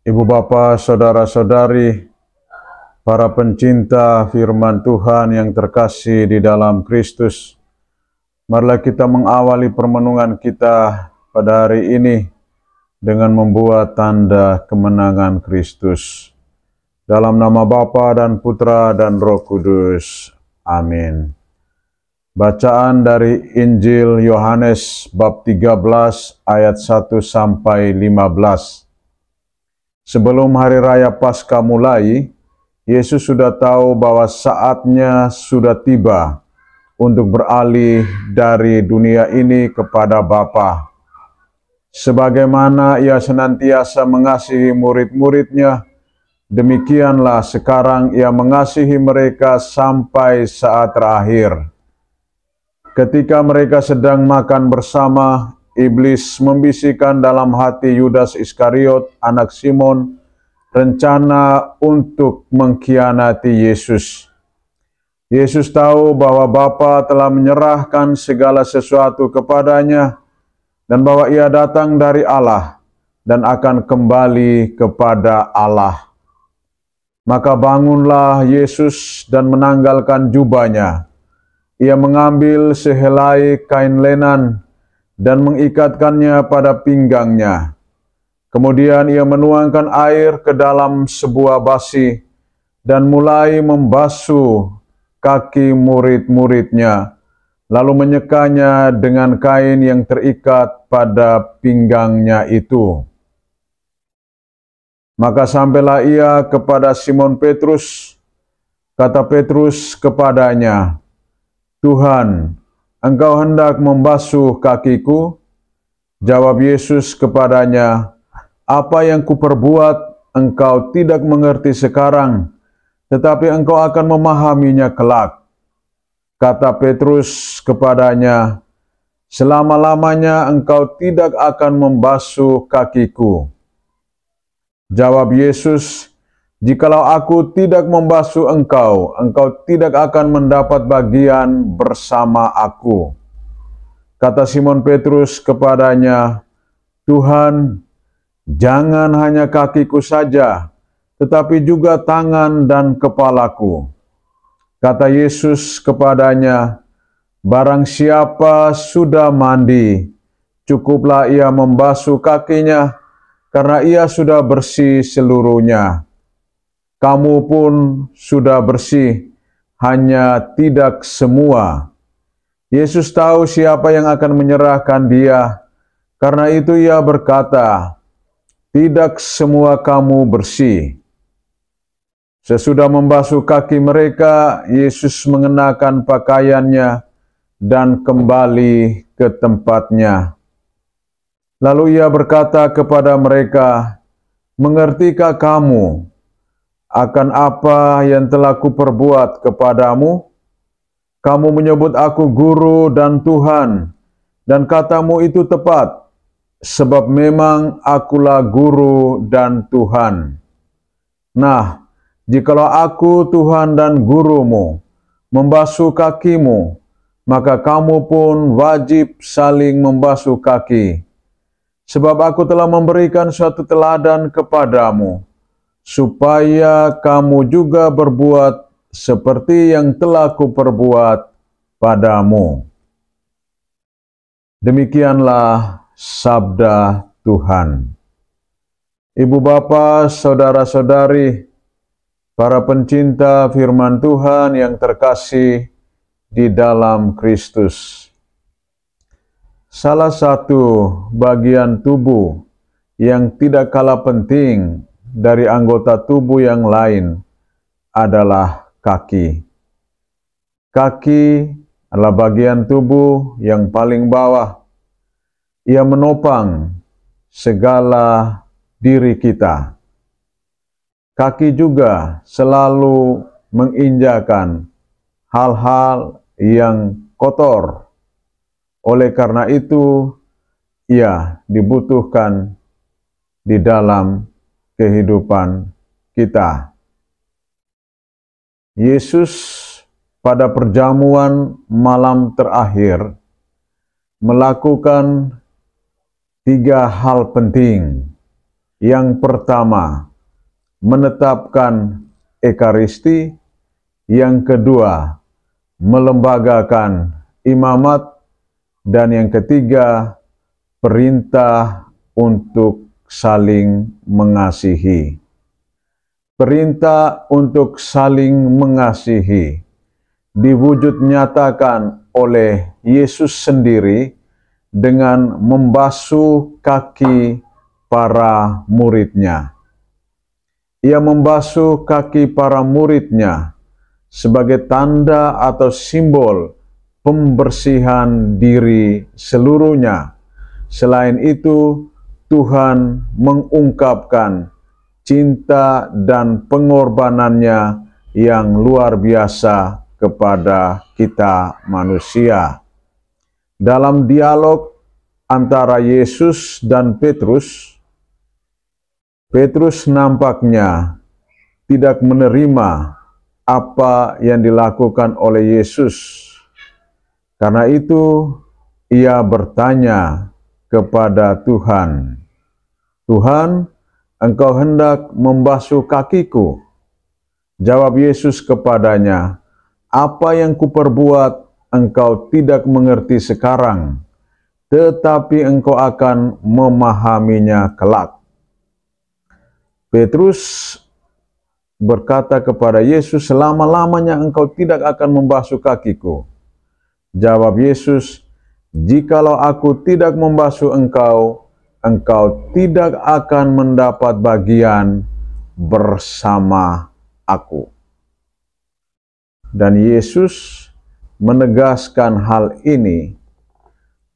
Ibu bapa, saudara-saudari, para pencinta firman Tuhan yang terkasih di dalam Kristus, marilah kita mengawali permenungan kita pada hari ini dengan membuat tanda kemenangan Kristus. Dalam nama Bapa dan Putra dan Roh Kudus. Amin. Bacaan dari Injil Yohanes bab 13 ayat 1 sampai 15. Sebelum hari raya Paskah mulai, Yesus sudah tahu bahwa saatnya sudah tiba untuk beralih dari dunia ini kepada Bapa. Sebagaimana Ia senantiasa mengasihi murid-muridnya, demikianlah sekarang Ia mengasihi mereka sampai saat terakhir. Ketika mereka sedang makan bersama, Iblis membisikkan dalam hati Yudas Iskariot, anak Simon, rencana untuk mengkhianati Yesus. Yesus tahu bahwa Bapa telah menyerahkan segala sesuatu kepadanya dan bahwa Ia datang dari Allah dan akan kembali kepada Allah. Maka bangunlah Yesus dan menanggalkan jubahnya. Ia mengambil sehelai kain lenan dan mengikatkannya pada pinggangnya. Kemudian Ia menuangkan air ke dalam sebuah basi dan mulai membasuh kaki murid-muridnya, lalu menyekanya dengan kain yang terikat pada pinggangnya itu. Maka sampailah Ia kepada Simon Petrus. Kata Petrus kepadanya, "Tuhan, Engkau hendak membasuh kakiku?" Jawab Yesus kepadanya, "Apa yang kuperbuat engkau tidak mengerti sekarang, tetapi engkau akan memahaminya kelak." Kata Petrus kepadanya, "Selama-lamanya engkau tidak akan membasuh kakiku." Jawab Yesus, "Jikalau aku tidak membasuh engkau, engkau tidak akan mendapat bagian bersama aku." Kata Simon Petrus kepadanya, "Tuhan, jangan hanya kakiku saja, tetapi juga tangan dan kepalaku." Kata Yesus kepadanya, "Barang siapa sudah mandi, cukuplah ia membasuh kakinya, karena ia sudah bersih seluruhnya. Kamu pun sudah bersih, hanya tidak semua." Yesus tahu siapa yang akan menyerahkan Dia. Karena itu Ia berkata, "Tidak semua kamu bersih." Sesudah membasuh kaki mereka, Yesus mengenakan pakaiannya dan kembali ke tempatnya. Lalu Ia berkata kepada mereka, "Mengertikah kamu akan apa yang telah kuperbuat kepadamu? Kamu menyebut aku guru dan Tuhan, dan katamu itu tepat, sebab memang akulah guru dan Tuhan. Nah, jikalau aku Tuhan dan gurumu membasuh kakimu, maka kamu pun wajib saling membasuh kaki. Sebab aku telah memberikan suatu teladan kepadamu, supaya kamu juga berbuat seperti yang telah kuperbuat padamu." Demikianlah sabda Tuhan. Ibu bapa, saudara-saudari, para pencinta firman Tuhan yang terkasih di dalam Kristus. Salah satu bagian tubuh yang tidak kalah penting dari anggota tubuh yang lain adalah kaki. Kaki adalah bagian tubuh yang paling bawah. Ia menopang segala diri kita. Kaki juga selalu menginjakan hal-hal yang kotor. Oleh karena itu, ia dibutuhkan di dalam kehidupan kita. Yesus pada perjamuan malam terakhir melakukan 3 hal penting Yang pertama, menetapkan ekaristi. Yang kedua, melembagakan imamat. Dan yang ketiga, perintah untuk saling mengasihi. Perintah untuk saling mengasihi diwujud nyatakan oleh Yesus sendiri dengan membasuh kaki para muridnya. Ia membasuh kaki para muridnya sebagai tanda atau simbol pembersihan diri seluruhnya. Selain itu, Tuhan mengungkapkan cinta dan pengorbanannya yang luar biasa kepada kita manusia. Dalam dialog antara Yesus dan Petrus, Petrus nampaknya tidak menerima apa yang dilakukan oleh Yesus. Karena itu, ia bertanya kepada Tuhan, "Tuhan, Engkau hendak membasuh kakiku?" Jawab Yesus kepadanya, "Apa yang kuperbuat engkau tidak mengerti sekarang, tetapi engkau akan memahaminya kelak." Petrus berkata kepada Yesus, "Selama-lamanya engkau tidak akan membasuh kakiku." Jawab Yesus, "Jikalau aku tidak membasuh engkau, engkau tidak akan mendapat bagian bersama aku." Dan Yesus menegaskan hal ini,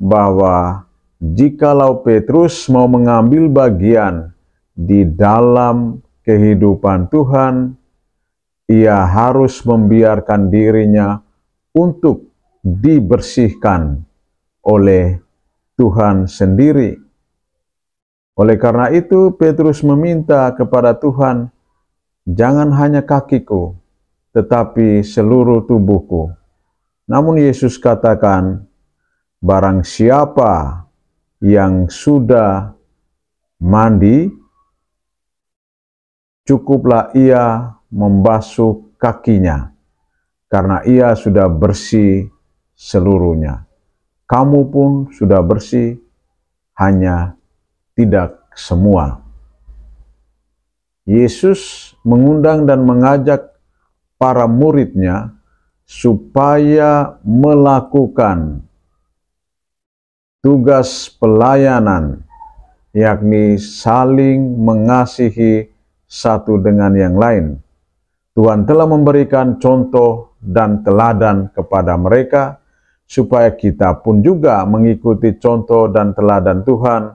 bahwa jikalau Petrus mau mengambil bagian di dalam kehidupan Tuhan, ia harus membiarkan dirinya untuk dibersihkan oleh Tuhan sendiri. Oleh karena itu, Petrus meminta kepada Tuhan, "Jangan hanya kakiku, tetapi seluruh tubuhku." Namun Yesus katakan, "Barang siapa yang sudah mandi, cukuplah ia membasuh kakinya, karena ia sudah bersih seluruhnya. Kamu pun sudah bersih, hanya tidak semua." Yesus mengundang dan mengajak para muridnya supaya melakukan tugas pelayanan, yakni saling mengasihi satu dengan yang lain. Tuhan telah memberikan contoh dan teladan kepada mereka, supaya kita pun juga mengikuti contoh dan teladan Tuhan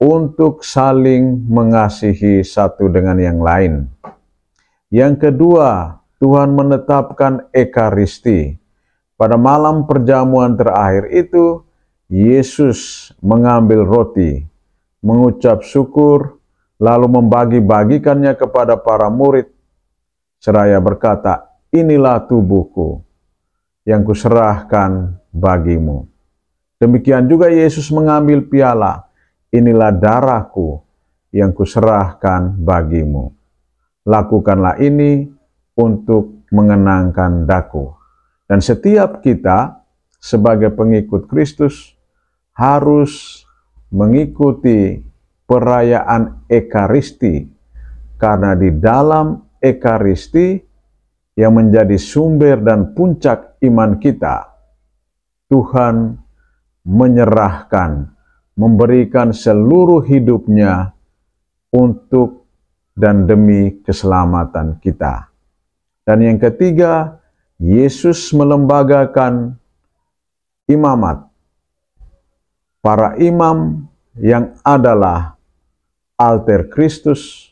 untuk saling mengasihi satu dengan yang lain. Yang kedua, Tuhan menetapkan ekaristi. Pada malam perjamuan terakhir itu, Yesus mengambil roti, mengucap syukur, lalu membagi-bagikannya kepada para murid, seraya berkata, "Inilah tubuhku yang kuserahkan bagimu." Demikian juga Yesus mengambil piala, "Inilah darahku yang kuserahkan bagimu. Lakukanlah ini untuk mengenangkan daku." Dan setiap kita sebagai pengikut Kristus harus mengikuti perayaan ekaristi, karena di dalam ekaristi yang menjadi sumber dan puncak iman kita, Tuhan menyerahkan, memberikan seluruh hidupnya untuk dan demi keselamatan kita. Dan yang ketiga, Yesus melembagakan imamat. Para imam yang adalah alter Kristus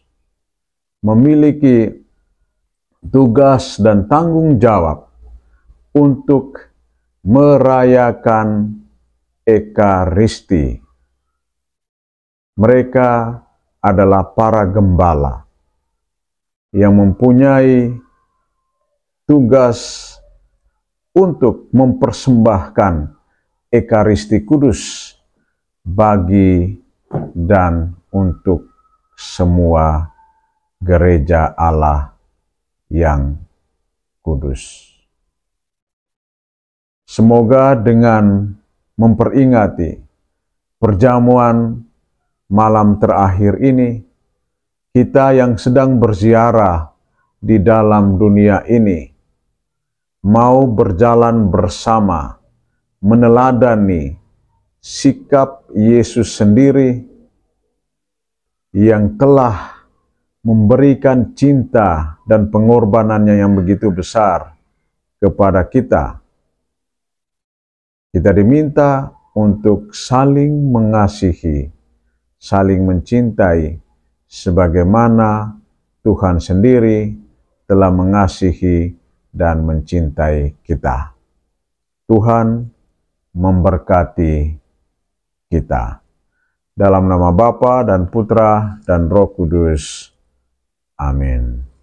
memiliki tugas dan tanggung jawab untuk merayakan ekaristi. Mereka adalah para gembala yang mempunyai tugas untuk mempersembahkan ekaristi kudus bagi dan untuk semua gereja Allah yang kudus. Semoga dengan memperingati perjamuan malam terakhir ini, kita yang sedang berziarah di dalam dunia ini mau berjalan bersama, meneladani sikap Yesus sendiri yang telah memberikan cinta dan pengorbanannya yang begitu besar kepada kita. Kita diminta untuk saling mengasihi, saling mencintai, sebagaimana Tuhan sendiri telah mengasihi dan mencintai kita. Tuhan memberkati kita. Dalam nama Bapa dan Putra dan Roh Kudus. Amin.